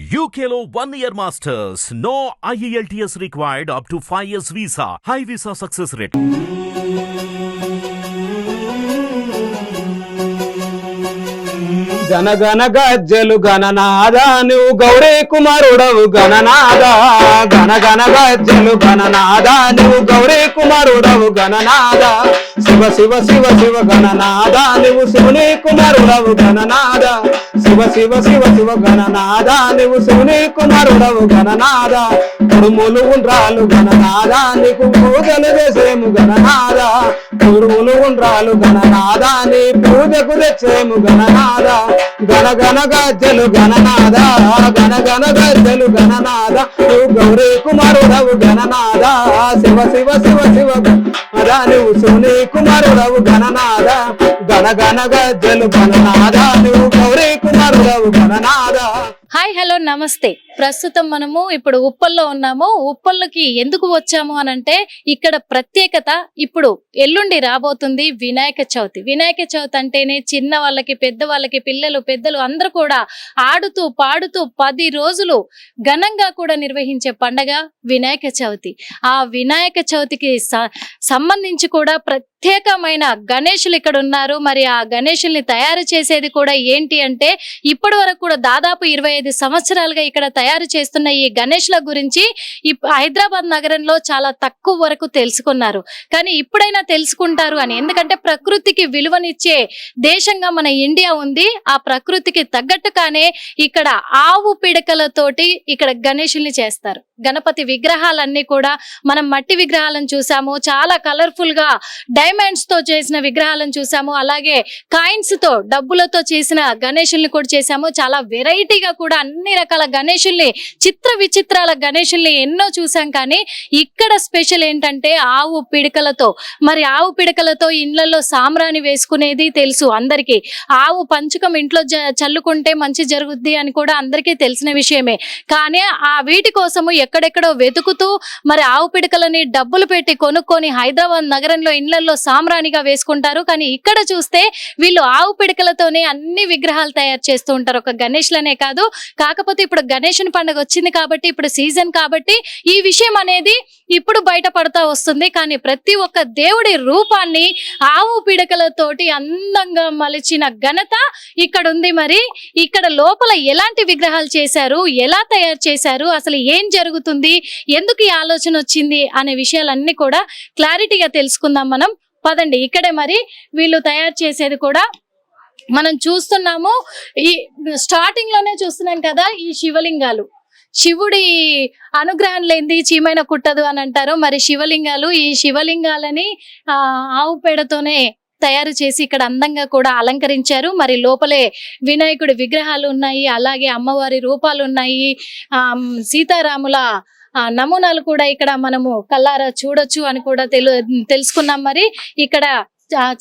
UKLO 1 year masters. No IELTS required up to 5 years visa. High visa success rate. గనగన గజ్జలు గణనాద నువ్వు గౌరీ కుమారుడవు గణనాద గనగన గజ్జలు గణనాద నువ్వు గౌరీ కుమారుడవు గణనాద శివ శివ శివ శివ గణనాద నువ్వు శివుని కుమారుడవు గణనాద శివ శివ శివ శివ గణనాద నువ్వు శివుని కుమారుడవు గణనాద కుడుములు ఉండ్రాలు గణనాద నీకు పూజలు చేసేము గణనాద కుడుములు ఉండ్రాలు గణనాద నీ పూజకు తెచ్చేము గణనాద గణగణ గజ్జలు గణనాద గణగణ గజ్జలు గణనాద నువ్వు గౌరీ కుమారుడవు గణనాద శివ శివ శివ శివ గణనాద నువ్వు శివుని కుమారుడవు గణనాద గణగణ గజ్జలు గణనాద నువ్వు గౌరీ కుమారుడవు గణనాద. హాయ్ హలో నమస్తే. ప్రస్తుతం మనము ఇప్పుడు ఉప్పల్లో ఉన్నాము. ఉప్పల్లోకి ఎందుకు వచ్చాము అనంటే ఇక్కడ ప్రత్యేకత ఇప్పుడు ఎల్లుండి రాబోతుంది వినాయక చవితి. వినాయక చవితి అంటేనే చిన్న వాళ్ళకి పెద్ద వాళ్ళకి పిల్లలు పెద్దలు అందరూ కూడా ఆడుతూ పాడుతూ 10 రోజులు ఘనంగా కూడా నిర్వహించే పండగ వినాయక చవితి. ఆ వినాయక చవితికి సంబంధించి కూడా ప్రత్యేకమైన గణేశులు ఇక్కడ ఉన్నారు. మరి ఆ గణేశుల్ని తయారు చేసేది కూడా ఏంటి అంటే ఇప్పటి వరకు కూడా దాదాపు 25 సంవత్సరాలుగా ఇక్కడ తయారు చేస్తున్న ఈ గణేశుల గురించి హైదరాబాద్ నగరంలో చాలా తక్కువ వరకు తెలుసుకున్నారు. కానీ ఇప్పుడైనా తెలుసుకుంటారు అని, ఎందుకంటే ప్రకృతికి విలువనిచ్చే దేశంగా మన ఇండియా ఉంది. ఆ ప్రకృతికి తగ్గట్టుగానే ఇక్కడ ఆవు పిడకలతోటి ఇక్కడ గణేశుల్ని చేస్తారు. గణపతి విగ్రహాలన్నీ కూడా మనం మట్టి విగ్రహాలను చూసాము, చాలా కలర్ఫుల్ గా డైమండ్స్ తో చేసిన విగ్రహాలను చూసాము, అలాగే కాయిన్స్ తో డబ్బులతో చేసిన గణేశుల్ని కూడా చేసాము. చాలా వెరైటీగా కూడా అన్ని రకాల గణేశుల్ని, చిత్ర విచిత్రాల గణేశుల్ని ఎన్నో చూసాం. కానీ ఇక్కడ స్పెషల్ ఏంటంటే ఆవు పిడకలతో. మరి ఆవు పిడకలతో ఇళ్లలో సాంబ్రాణి వేసుకునేది తెలుసు అందరికీ. ఆవు పంచకం ఇంట్లో చల్లుకుంటే మంచి జరుగుద్ది అని కూడా అందరికీ తెలిసిన విషయమే. కానీ ఆ వీటి కోసము ఎక్కడెక్కడో వెతుకుతూ మరి ఆవు పిడకలని డబ్బులు పెట్టి కొనుక్కొని హైదరాబాద్ నగరంలో ఇళ్లలో సాంబ్రాణిగా వేసుకుంటారు. కానీ ఇక్కడ చూస్తే వీళ్ళు ఆవు పిడకలతోనే అన్ని విగ్రహాలు తయారు చేస్తూ ఉంటారు. ఒక గణేష్లనే కాదు, కాకపోతే ఇప్పుడు గణేశుని పండుగ వచ్చింది కాబట్టి, ఇప్పుడు సీజన్ కాబట్టి ఈ విషయం అనేది ఇప్పుడు బయటపడతా వస్తుంది. కానీ ప్రతి ఒక్క దేవుడి రూపాన్ని ఆవు పిడకలతోటి అందంగా మలిచిన ఘనత ఇక్కడ ఉంది. మరి ఇక్కడ లోపల ఎలాంటి విగ్రహాలు చేశారు, ఎలా తయారు చేశారు, అసలు ఏం జరుగుతుంది, ఎందుకు ఈ ఆలోచన వచ్చింది అనే విషయాలన్నీ కూడా క్లారిటీగా తెలుసుకుందాం మనం. పదండి. ఇక్కడే మరి వీళ్ళు తయారు చేసేది కూడా మనం చూస్తున్నాము. ఈ స్టార్టింగ్ లోనే చూస్తున్నాం కదా, ఈ శివలింగాలు. శివుడి అనుగ్రహం లేనిది చీమైన కుట్టదు అని అంటారు. మరి శివలింగాలు, ఈ శివలింగాలని ఆవు పేడతోనే తయారు చేసి ఇక్కడ అందంగా కూడా అలంకరించారు. మరి లోపలే వినాయకుడి విగ్రహాలు ఉన్నాయి, అలాగే అమ్మవారి రూపాలు ఉన్నాయి, సీతారాముల నమూనాలు కూడా ఇక్కడ మనము కల్లారా చూడొచ్చు అని కూడా తెలుసుకున్నాం. మరి ఇక్కడ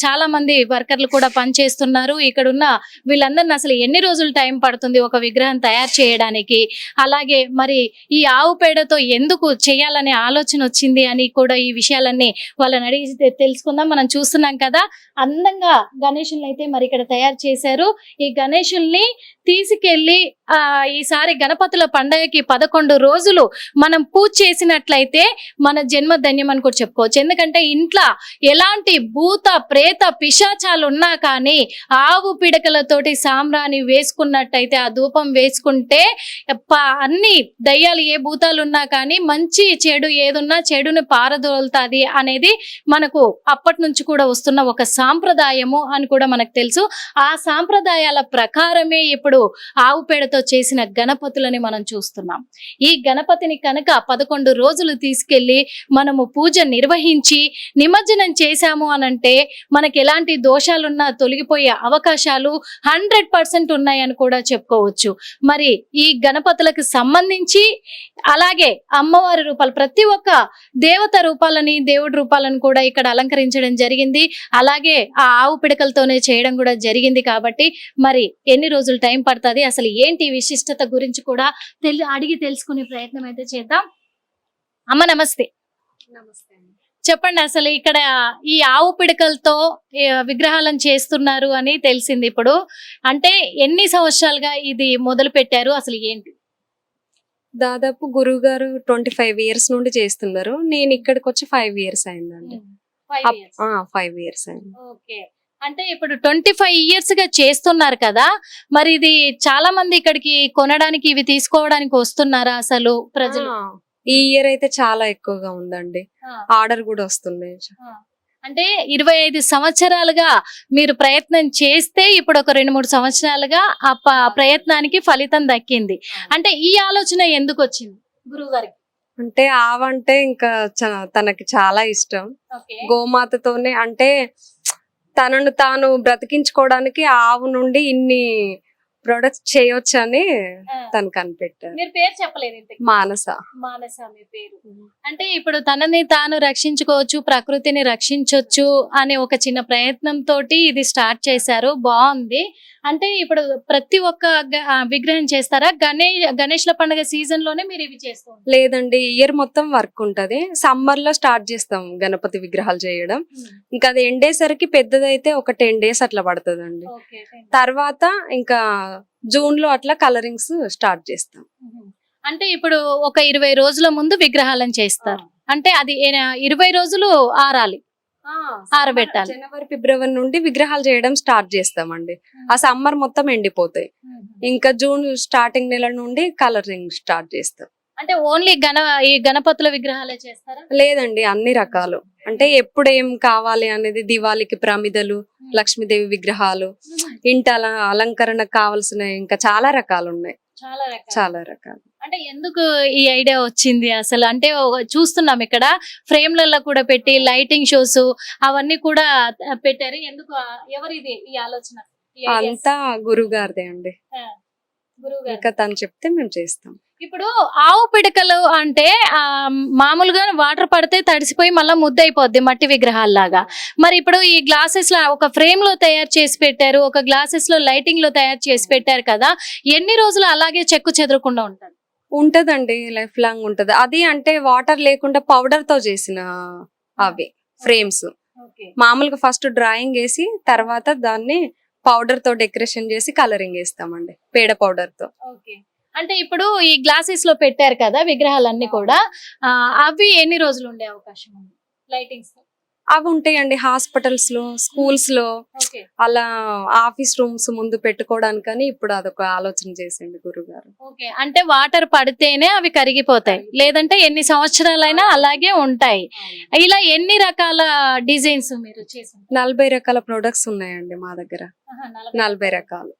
చాలా మంది వర్కర్లు కూడా పనిచేస్తున్నారు. ఇక్కడ ఉన్న వీళ్ళందరినీ అసలు ఎన్ని రోజులు టైం పడుతుంది ఒక విగ్రహం తయారు చేయడానికి, అలాగే మరి ఈ ఆవు పేడతో ఎందుకు చేయాలనే ఆలోచన వచ్చింది అని కూడా ఈ విషయాలన్నీ వాళ్ళని అడిగి తెలుసుకుందాం. మనం చూస్తున్నాం కదా అందంగా గణేశుల్ని అయితే మరి ఇక్కడ తయారు చేశారు. ఈ గణేశుల్ని తీసుకెళ్లి ఈసారి గణపతుల పండగకి 11 రోజులు మనం పూజ చేసినట్లయితే మన జన్మ ధన్యం అని కూడా చెప్పుకోవచ్చు. ఎందుకంటే ఇంట్లో ఎలాంటి భూత ప్రేత పిశాచాలు ఉన్నా కానీ ఆవు పిడకలతోటి సాంబ్రాణి వేసుకున్నట్టయితే, ఆ ధూపం వేసుకుంటే అన్ని దయ్యాలు ఏ భూతాలు ఉన్నా కానీ మంచి చెడు ఏదున్నా చెడుని పారదోలుతుంది అనేది మనకు అప్పటి నుంచి కూడా వస్తున్న ఒక సాంప్రదాయము అని కూడా మనకు తెలుసు. ఆ సాంప్రదాయాల ప్రకారమే ఇప్పుడు ఆవు పేడతో చేసిన గణపతులని మనం చూస్తున్నాం. ఈ గణపతిని కనుక 11 రోజులు తీసుకెళ్లి మనము పూజ నిర్వహించి నిమజ్జనం చేశాము అనంటే మనకి ఎలాంటి దోషాలున్నా తొలగిపోయే అవకాశాలు 100% ఉన్నాయని కూడా చెప్పుకోవచ్చు. మరి ఈ గణపతులకు సంబంధించి అలాగే అమ్మవారి రూపాలు, ప్రతి ఒక్క దేవత రూపాలని, దేవుడి రూపాలను కూడా ఇక్కడ అలంకరించడం జరిగింది. అలాగే ఆ ఆవు పిడకలతోనే చేయడం కూడా జరిగింది. కాబట్టి మరి ఎన్ని రోజులు టైం పడుతుంది, అసలు ఏంటి విశిష్టత గురించి కూడా అడిగి తెలుసుకునే ప్రయత్నం అయితే చేద్దాం. అమ్మ నమస్తే. నమస్తే. చెప్పండి, అసలు ఇక్కడ ఈ ఆవు పిడకలతో విగ్రహాలను చేస్తున్నారు అని తెలిసింది. ఇప్పుడు అంటే ఎన్ని సంవత్సరాలుగా ఇది మొదలు పెట్టారు, అసలు ఏంటి? దాదాపు గురువు గారు 25 ఇయర్స్ నుండి చేస్తున్నారు. నేను ఇక్కడికి వచ్చి 5 ఇయర్స్ అయిందండి. 5 ఇయర్స్ అయింది. ఓకే. అంటే ఇప్పుడు 25 ఇయర్స్ గా చేస్తున్నారు కదా, మరి ఇది చాలా మంది ఇక్కడికి కొనడానికి ఇవి తీసుకోవడానికి వస్తున్నారా అసలు ప్రజలు? ఈ ఇయర్ అయితే చాలా ఎక్కువగా ఉందండి. ఆ, ఆర్డర్ కూడా వస్తుంది. ఆ. అంటే 25 సంవత్సరాలుగా మీరు ప్రయత్నం చేస్తే ఇప్పుడు ఒక 2-3 సంవత్సరాలుగా ఆ ప్రయత్నానికి ఫలితం దక్కింది. అంటే ఈ ఆలోచన ఎందుకు వచ్చింది గురువు గారికి? అంటే ఆవంటే ఇంకా తనకి చాలా ఇష్టం. ఓకే. గోమాతతోనే అంటే తనను తాను బ్రతికించుకోవడానికి ఆవు నుండి ఇన్ని ప్రొడక్ట్స్ చేయొచ్చని ఆ. తను కనిపెట్టారు. మీరు పేరు చెప్పలేదు ఇంతకీ. మానస. మానస మీ పేరు. అంటే ఇప్పుడు తనని తాను రక్షించుకోవచ్చు, ప్రకృతిని రక్షించొచ్చు అనే ఒక చిన్న ప్రయత్నం తోటి ఇది స్టార్ట్ చేశారు. బాగుంది. అంటే ఇప్పుడు ప్రతి ఒక్క విగ్రహం చేస్తారా? గణేష్ల పండుగ సీజన్ లోనే మీరు ఇవి చేస్తూ ఉంటారు? లేదండి, ఇయర్ మొత్తం వర్క్ ఉంటది. సమ్మర్ లో స్టార్ట్ చేస్తాం గణపతి విగ్రహాలు చేయడం. ఇంకా అది ఎండేసరికి పెద్దదైతే ఒక 10 days అట్లా పడుతుందండి. ఓకే. తర్వాత ఇంకా జూన్ లో అట్లా కలరింగ్స్ స్టార్ట్ చేస్తాం. అంటే ఇప్పుడు ఒక 20 రోజుల ముందు విగ్రహాలను చేస్తారు. అంటే అది 20 రోజులు ఆరాలి, ఆరబెట్టాలి. జనవరి ఫిబ్రవరి నుండి విగ్రహాలు చేయడం స్టార్ట్ చేస్తామండి. ఆ సమ్మర్ మొత్తం ఎండిపోతాయి. ఇంకా జూన్ స్టార్టింగ్ నెల నుండి కలరింగ్ స్టార్ట్ చేస్తాం. అంటే ఓన్లీ ఈ గణపతుల విగ్రహాలే చేస్తారా? లేదండి, అన్ని రకాలు. అంటే ఎప్పుడు ఏం కావాలి అనేది దివాళీకి ప్రమిదలు, లక్ష్మీదేవి విగ్రహాలు, ఇంటి అలంకరణకు కావాల్సిన ఇంకా చాలా రకాలు ఉన్నాయి. చాలా రకాలు. అంటే ఎందుకు ఈ ఐడియా వచ్చింది అసలు? అంటే చూస్తున్నాం ఇక్కడ ఫ్రేమ్లలో కూడా పెట్టి లైటింగ్ షోస్ అవన్నీ కూడా పెట్టారు. ఎందుకు, ఎవరిది ఈ ఆలోచన? అంతా గురువు గారిదే అండి. గురువు ఇంకా తను చెప్తే మేము చేస్తాం. ఇప్పుడు ఆవు పిడకలు అంటే మామూలుగా వాటర్ పడితే తడిసిపోయి మళ్ళీ ముద్దయిపోద్ది మట్టి విగ్రహాల్లాగా. మరి ఇప్పుడు ఈ గ్లాసెస్ లో ఒక ఫ్రేమ్ లో తయారు చేసి పెట్టారు, ఒక గ్లాసెస్ లో లైటింగ్ లో తయారు చేసి పెట్టారు కదా, ఎన్ని రోజులు అలాగే చెక్కు చెదరకుండా ఉంటారు? ఉంటదండి, లైఫ్ లాంగ్ ఉంటది. అది అంటే వాటర్ లేకుండా పౌడర్ తో చేసిన అవి ఫ్రేమ్స్. మామూలుగా ఫస్ట్ డ్రాయింగ్ వేసి తర్వాత దాన్ని పౌడర్ తో డెకరేషన్ చేసి కలరింగ్ వేస్తామండి, పేడ పౌడర్ తో. అంటే ఇప్పుడు ఈ గ్లాసెస్ లో పెట్టారు కదా విగ్రహాలన్నీ కూడా, అవి ఎన్ని రోజులు ఉండే అవకాశం ఉంది లైటింగ్స్? అవి ఉంటాయండి హాస్పిటల్స్ లో, స్కూల్స్ లో, అలా ఆఫీస్ రూమ్స్ ముందు పెట్టుకోవడానికని ఇప్పుడు అదొక ఆలోచన చేసిండు గురుగారు. ఓకే. అంటే వాటర్ పడితేనే అవి కరిగిపోతాయి, లేదంటే ఎన్ని సంవత్సరాలైనా అలాగే ఉంటాయి. ఇలా ఎన్ని రకాల డిజైన్స్ మీరు చేశారు? 40 రకాల ప్రొడక్ట్స్ ఉన్నాయండి మా దగ్గర. 40 రకాలు.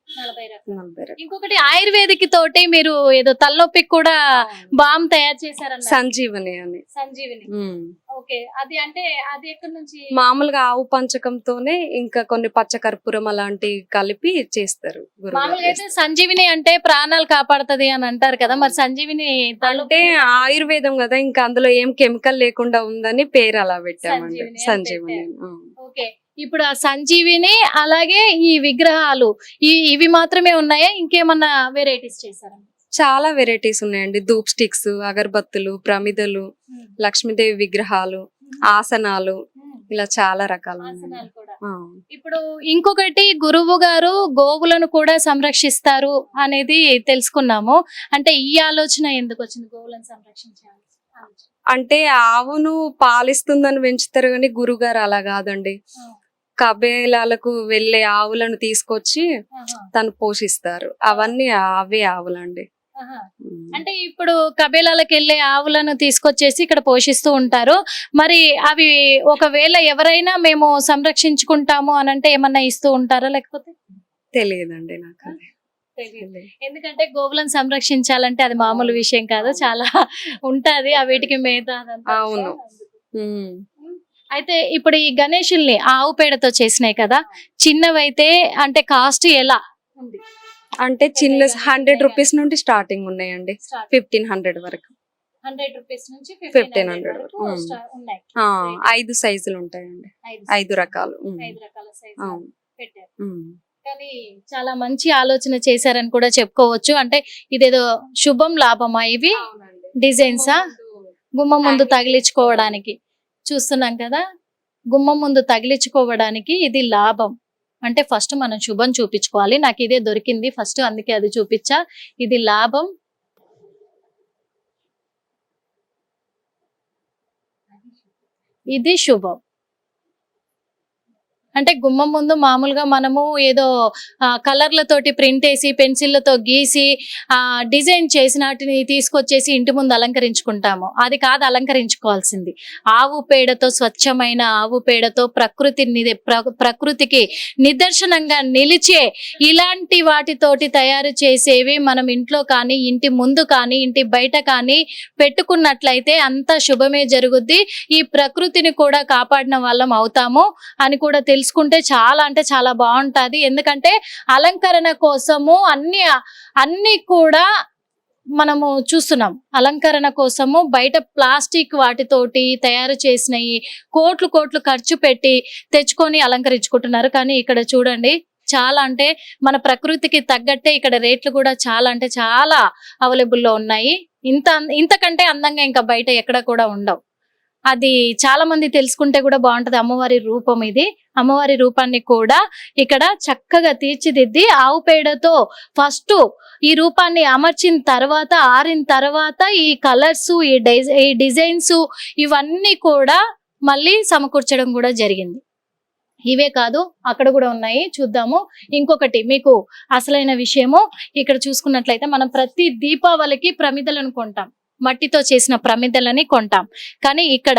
ఇంకొకటి ఆయుర్వేదిక్ తోటి మీరు ఏదో తలనొప్పికి కూడా బామ్ తయారు చేశారన్న, సంజీవని అని. సంజీవిని. ఓకే. అది అంటే అది ఎక్కడి నుంచి? మామూలుగా ఆవు పంచకంతోనే ఇంకా కొన్ని పచ్చకర్పూరం అలాంటివి కలిపి చేస్తారు. మామూలుగా అయితే సంజీవిని అంటే ప్రాణాలు కాపాడుతుంది అని అంటారు కదా, మరి సంజీవిని అంటే ఆయుర్వేదం కదా, ఇంకా అందులో ఏం కెమికల్ లేకుండా ఉందని పేరు అలా పెట్టామండి, సంజీవని. ఓకే. ఇప్పుడు ఆ సంజీవిని అలాగే ఈ విగ్రహాలు ఇవి మాత్రమే ఉన్నాయా, ఇంకేమన్నా వెరైటీస్ చేశారా? చాలా వెరైటీస్ ఉన్నాయండి. ధూప్ స్టిక్స్, అగరబత్తులు, ప్రమిదలు, లక్ష్మీదేవి విగ్రహాలు, ఆసనాలు, ఇలా చాలా రకాలు. ఇప్పుడు ఇంకొకటి గురువు గారు గోవులను కూడా సంరక్షిస్తారు అనేది తెలుసుకున్నాము. అంటే ఈ ఆలోచన ఎందుకు వచ్చింది గోవులను సంరక్షించాలి? అంటే ఆవును పాలిస్తుందని పెంచుతారు కానీ గురుగారు అలా కాదండి. కబేలాలకు వెళ్లే ఆవులను తీసుకొచ్చి తను పోషిస్తారు. అవన్నీ అవే ఆవులండి. అంటే ఇప్పుడు కబేలాలకు వెళ్లే ఆవులను తీసుకొచ్చేసి ఇక్కడ పోషిస్తూ ఉంటారు. మరి అవి ఒకవేళ ఎవరైనా మేము సంరక్షించుకుంటాము అని అంటే ఏమన్నా ఇస్తూ ఉంటారా లేకపోతే? తెలియదండి నాకు. ఎందుకంటే గోవులను సంరక్షించాలంటే అది మామూలు విషయం కాదు, చాలా ఉంటది. వీటికి మేత. అవును. అయితే ఇప్పుడు ఈ గణేషుల్ని ఆవు పేడతో చేసినాయి కదా, చిన్నవైతే అంటే కాస్ట్ ఎలా ఉంది? అంటే చిన్న 100 రూపీస్ నుండి స్టార్టింగ్ ఉన్నాయండి, 1500 వరకు. 100 రూపీస్ నుంచి 1500 వరకు ఉన్నాయి. 5 సైజులు ఉంటాయండి, 5 రకాలు. 5 రకాల సైజులు పెట్టారు. కానీ చాలా మంచి ఆలోచన చేశారని కూడా చెప్పుకోవచ్చు. అంటే ఇదేదో శుభం లాభమా ఇవి డిజైన్సా? గుమ్మం ముందు తగిలించుకోవడానికి చూస్తున్నాం కదా, గుమ్మం ముందు తగిలించుకోవడానికి ఇది లాభం. అంటే ఫస్ట్ మనం శుభం చూపించుకోవాలి. నాకు ఇదే దొరికింది ఫస్ట్, అందుకే అది చూపించా. ఇది లాభం. ఇది శుభం. అంటే గుమ్మం ముందు మామూలుగా మనము ఏదో కలర్లతోటి ప్రింట్ వేసి పెన్సిళ్లతో గీసి డిజైన్ చేసిన వాటిని తీసుకొచ్చేసి ఇంటి ముందు అలంకరించుకుంటాము. అది కాదు అలంకరించుకోవాల్సింది. ఆవు పేడతో, స్వచ్ఛమైన ఆవు పేడతో ప్రకృతికి నిదర్శనంగా నిలిచే ఇలాంటి వాటితోటి తయారు చేసేవి మనం ఇంట్లో కానీ, ఇంటి ముందు కానీ, ఇంటి బయట కానీ పెట్టుకున్నట్లయితే అంత శుభమే జరుగుద్ది. ఈ ప్రకృతిని కూడా కాపాడిన వాళ్ళం అవుతాము అని కూడా తెలుసుకుంటే చాలా అంటే చాలా బాగుంటది. ఎందుకంటే అలంకరణ కోసము అన్ని కూడా మనము చూస్తున్నాం. అలంకరణ కోసము బయట ప్లాస్టిక్ వాటితోటి తయారు చేసినవి కోట్లు ఖర్చు పెట్టి తెచ్చుకొని అలంకరించుకుంటున్నారు. కానీ ఇక్కడ చూడండి, చాలా అంటే మన ప్రకృతికి తగ్గట్టే ఇక్కడ రేట్లు కూడా చాలా అంటే చాలా అవైలబుల్లో ఉన్నాయి. ఇంతకంటే అందంగా ఇంకా బయట ఎక్కడ కూడా ఉండవు. అది చాలా మంది తెలుసుకుంటే కూడా బాగుంటది. అమ్మవారి రూపం ఇది. అమ్మవారి రూపాన్ని కూడా ఇక్కడ చక్కగా తీర్చిదిద్ది ఆవు పేడతో ఫస్ట్ ఈ రూపాన్ని అమర్చిన తర్వాత, ఆరిన తర్వాత ఈ కలర్స్, ఈ డిజైన్స్ ఇవన్నీ కూడా మళ్ళీ సమకూర్చడం కూడా జరిగింది. ఇవే కాదు, అక్కడ కూడా ఉన్నాయి, చూద్దాము. ఇంకొకటి మీకు అసలైన విషయము, ఇక్కడ చూసుకున్నట్లయితే మనం ప్రతి దీపావళికి ప్రమిదలను కొంటాం. మట్టితో చేసిన ప్రమిదలని కొంటాం. కానీ ఇక్కడ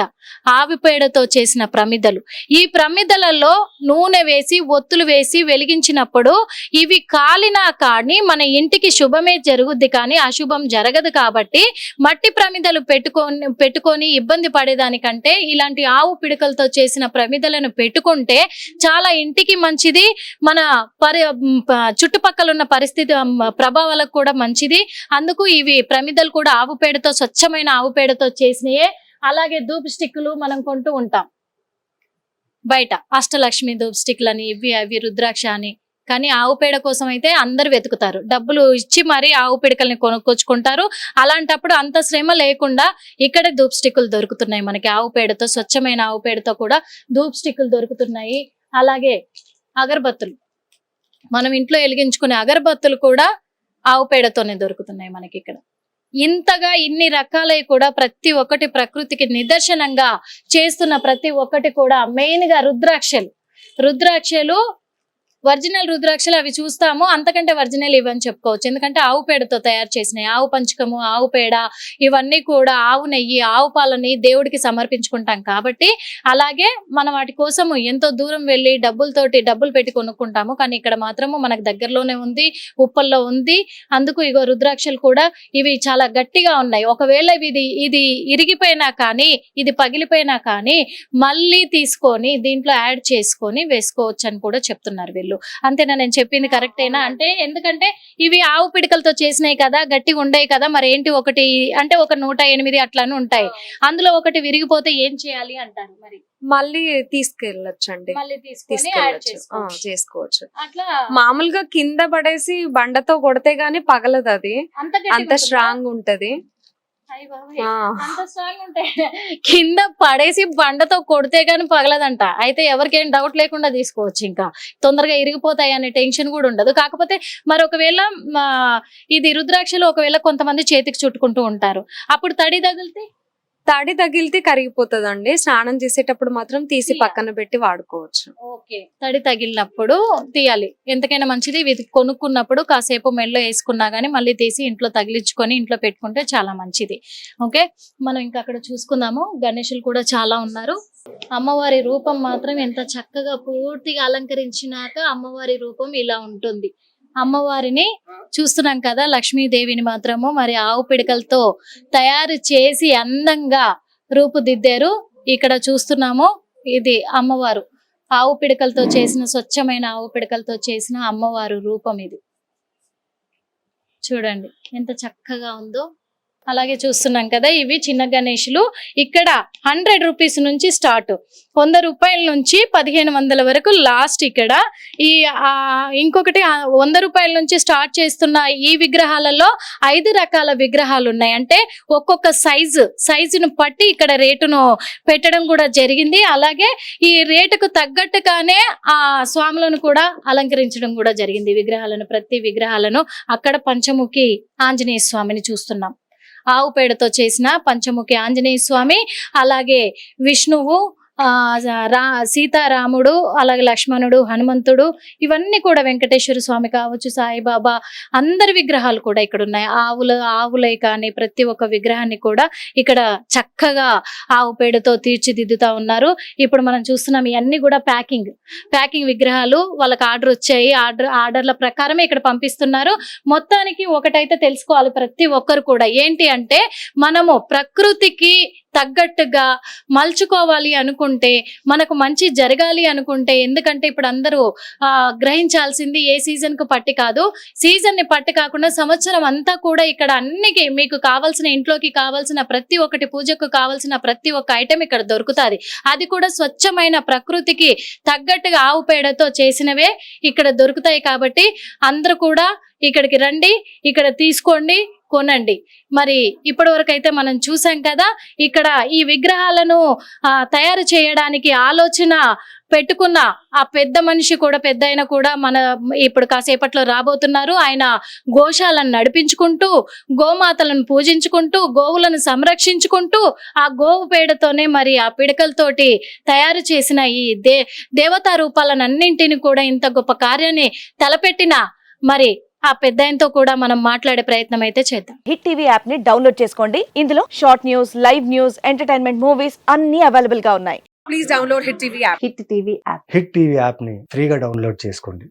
ఆవి పేడతో చేసిన ప్రమిదలు, ఈ ప్రమిదలలో నూనె వేసి ఒత్తులు వేసి వెలిగించినప్పుడు ఇవి కాలినా కానీ మన ఇంటికి శుభమే జరుగుద్ది, కానీ అశుభం జరగదు. కాబట్టి మట్టి ప్రమిదలు పెట్టుకొని ఇబ్బంది పడేదానికంటే ఇలాంటి ఆవు పిడకలతో చేసిన ప్రమిదలను పెట్టుకుంటే చాలా ఇంటికి మంచిది, మన చుట్టుపక్కల ఉన్న పరిస్థితి ప్రభావాలకు కూడా మంచిది. అందుకు ఇవి ప్రమిదలు కూడా ఆవు పేడతో, స్వచ్ఛమైన ఆవు పేడతో చేసినయే. అలాగే ధూప్ స్టిక్లు మనం కొంటూ ఉంటాం బయట, అష్టలక్ష్మి ధూప్ స్టిక్లు అని, ఇవి రుద్రాక్ష అని. కానీ ఆవు పేడ కోసం అయితే అందరు వెతుకుతారు, డబ్బులు ఇచ్చి మరి ఆవు పిడకల్ని కొనుక్కొచ్చుకుంటారు. అలాంటప్పుడు అంత శ్రమ లేకుండా ఇక్కడే ధూప్ స్టిక్కులు దొరుకుతున్నాయి మనకి. ఆవు పేడతో, స్వచ్ఛమైన ఆవు పేడతో కూడా ధూప్ స్టిక్కులు దొరుకుతున్నాయి. అలాగే అగరబత్తులు, మనం ఇంట్లో వెలిగించుకునే అగరబత్తులు కూడా ఆవు పేడతోనే దొరుకుతున్నాయి మనకి ఇక్కడ. ఇంతగా ఇన్ని రకాలై కూడా ప్రతి ఒక్కటి ప్రకృతికి నిదర్శనంగా చేస్తున్న ప్రతి ఒక్కటి కూడా మెయిన్ గా రుద్రాక్షలు ఒరిజినల్ రుద్రాక్షలు అవి చూస్తాము, అంతకంటే ఒరిజినల్ ఇవని చెప్పుకోవచ్చు. ఎందుకంటే ఆవు పేడతో తయారు చేసినాయి. ఆవు పంచకము, ఆవు పేడ, ఇవన్నీ కూడా ఆవు నెయ్యి, ఆవు పాలని దేవుడికి సమర్పించుకుంటాం కాబట్టి. అలాగే మనం వాటి కోసము ఎంతో దూరం వెళ్ళి డబ్బులు పెట్టి కొనుక్కుంటాము. కానీ ఇక్కడ మాత్రము మనకు దగ్గరలోనే ఉంది, ఉప్పల్లో ఉంది. అందుకు ఇగో రుద్రాక్షలు కూడా ఇవి చాలా గట్టిగా ఉన్నాయి. ఒకవేళ ఇది ఇరిగిపోయినా కానీ, ఇది పగిలిపోయినా కానీ మళ్ళీ తీసుకొని దీంట్లో యాడ్ చేసుకొని వేసుకోవచ్చు అని కూడా చెప్తున్నారు వీళ్ళు. అంతేనా నేను చెప్పింది కరెక్టేనా? అంటే ఎందుకంటే ఇవి ఆవు పిడకలతో చేసినాయి కదా, గట్టిగా ఉండయి కదా, మరి ఏంటి ఒకటి అంటే ఒక 108 అట్లానే ఉంటాయి, అందులో ఒకటి విరిగిపోతే ఏం చేయాలి అంటారు. మరి మళ్ళీ తీసుకెళ్ళొచ్చండి, మళ్ళీ తీసుకొని యాడ్ చేసుకోవచ్చు. అట్లా మామూలుగా కింద పడేసి బండతో కొడితే గానీ పగలదు, అది అంత స్ట్రాంగ్ ఉంటది. అంత స్ట్రాంగ్ ఉంటాయి, కింద పడేసి బండతో కొడితే గానీ పగలదంట. అయితే ఎవరికేం డౌట్ లేకుండా తీసుకోవచ్చు, ఇంకా తొందరగా ఇరిగిపోతాయి అనే టెన్షన్ కూడా ఉండదు. కాకపోతే మరి ఒకవేళ ఇది రుద్రాక్షలు ఒకవేళ కొంతమంది చేతికి చుట్టుకుంటూ ఉంటారు, అప్పుడు తడి తగిలితే కరిగిపోతుందండి. స్నానం చేసేటప్పుడు మాత్రం తీసి పక్కన పెట్టి వాడుకోవచ్చు. ఓకే, తడి తగిలినప్పుడు తీయాలి, ఎంతకైనా మంచిది. ఇది కొనుక్కున్నప్పుడు కాసేపు మెడలో వేసుకున్నా గానీ మళ్ళీ తీసి ఇంట్లో తగిలించుకొని ఇంట్లో పెట్టుకుంటే చాలా మంచిది. ఓకే, మనం ఇంకా అక్కడ చూసుకుందాము. గణేశులు కూడా చాలా ఉన్నారు. అమ్మవారి రూపం మాత్రం ఎంత చక్కగా పూర్తిగా అలంకరించినాక అమ్మవారి రూపం ఇలా ఉంటుంది. అమ్మవారిని చూస్తున్నాం కదా, లక్ష్మీదేవిని మాత్రము మరి ఆవు పిడకలతో తయారు చేసి అందంగా రూపుదిద్దారు. ఇక్కడ చూస్తున్నాము, ఇది అమ్మవారు ఆవు పిడకలతో చేసిన, స్వచ్ఛమైన ఆవు పిడకలతో చేసిన అమ్మవారు రూపం ఇది. చూడండి ఎంత చక్కగా ఉందో. అలాగే చూస్తున్నాం కదా, ఇవి చిన్న గణేషులు. ఇక్కడ 100 రూపీస్ నుంచి స్టార్ట్, 100 రూపాయల నుంచి 1500 వరకు లాస్ట్. ఇక్కడ ఈ ఇంకొకటి 100 రూపాయల నుంచి స్టార్ట్ చేస్తున్న ఈ విగ్రహాలలో 5 రకాల విగ్రహాలు ఉన్నాయి. అంటే ఒక్కొక్క సైజును బట్టి ఇక్కడ రేటును పెట్టడం కూడా జరిగింది. అలాగే ఈ రేటుకు తగ్గట్టుగానే ఆ స్వాములను కూడా అలంకరించడం కూడా జరిగింది. విగ్రహాలను, ప్రతి విగ్రహాలను. అక్కడ పంచముఖి ఆంజనేయ స్వామిని చూస్తున్నాం. ఆవు పేడతో చేసిన పంచముఖి ఆంజనేయ స్వామి, అలాగే విష్ణువు, సీతారాముడు, అలాగే లక్ష్మణుడు, హనుమంతుడు, ఇవన్నీ కూడా వెంకటేశ్వర స్వామి కావచ్చు, సాయిబాబా, అందరి విగ్రహాలు కూడా ఇక్కడ ఉన్నాయి. ఆవులే కానీ ప్రతి ఒక్క విగ్రహాన్ని కూడా ఇక్కడ చక్కగా ఆవు పేడతో తీర్చిదిద్దుతా ఉన్నారు. ఇప్పుడు మనం చూస్తున్నాం ఇవన్నీ కూడా ప్యాకింగ్ విగ్రహాలు, వాళ్ళకి ఆర్డర్ వచ్చాయి, ఆర్డర్ల ప్రకారమే ఇక్కడ పంపిస్తున్నారు. మొత్తానికి ఒకటైతే తెలుసుకోవాలి ప్రతి ఒక్కరు కూడా, ఏంటి అంటే మనము ప్రకృతికి తగ్గట్టుగా మలుచుకోవాలి అనుకుంటే, మనకు మంచి జరగాలి అనుకుంటే, ఎందుకంటే ఇప్పుడు అందరూ గ్రహించాల్సింది ఏ సీజన్ కు పట్టి కాదు, సీజన్ ని పట్టి కాకుండా సంవత్సరం అంతా కూడా ఇక్కడ అన్నికి మీకు కావాల్సిన, ఇంట్లోకి కావాల్సిన ప్రతి ఒక్కటి, పూజకు కావాల్సిన ప్రతి ఒక్క ఐటెం ఇక్కడ దొరుకుతుంది. అది కూడా స్వచ్ఛమైన ప్రకృతికి తగ్గట్టుగా ఆవు పేడతో చేసినవే ఇక్కడ దొరుకుతాయి. కాబట్టి అందరూ కూడా ఇక్కడికి రండి, ఇక్కడ తీసుకోండి, కొనండి. మరి ఇప్పటి వరకు అయితే మనం చూసాం కదా, ఇక్కడ ఈ విగ్రహాలను తయారు చేయడానికి ఆలోచన పెట్టుకున్న ఆ పెద్ద మనిషి కూడా, పెద్ద ఆయన కూడా మన ఇప్పుడు కాసేపట్లో రాబోతున్నారు. ఆయన గోశాలను నడిపించుకుంటూ, గోమాతలను పూజించుకుంటూ, గోవులను సంరక్షించుకుంటూ, ఆ గోవు పేడతోనే మరి ఆ పిడకలతోటి తయారు చేసిన ఈ దేవతా రూపాలన్నింటిని కూడా ఇంత గొప్ప కార్యాన్ని తలపెట్టిన మరి ఆ పెద్దాయనతో కూడా మనం మాట్లాడే ప్రయత్నం అయితే చేద్దాం. హిట్ టీవీ యాప్ ని డౌన్లోడ్ చేసుకోండి. ఇందులో short news, live news, entertainment movies అన్ని అవైలబుల్ గా ఉన్నాయి. Please download Hit TV app. Hit TV app hit TV యాప్ని ఫ్రీగా డౌన్లోడ్ చేసుకోండి.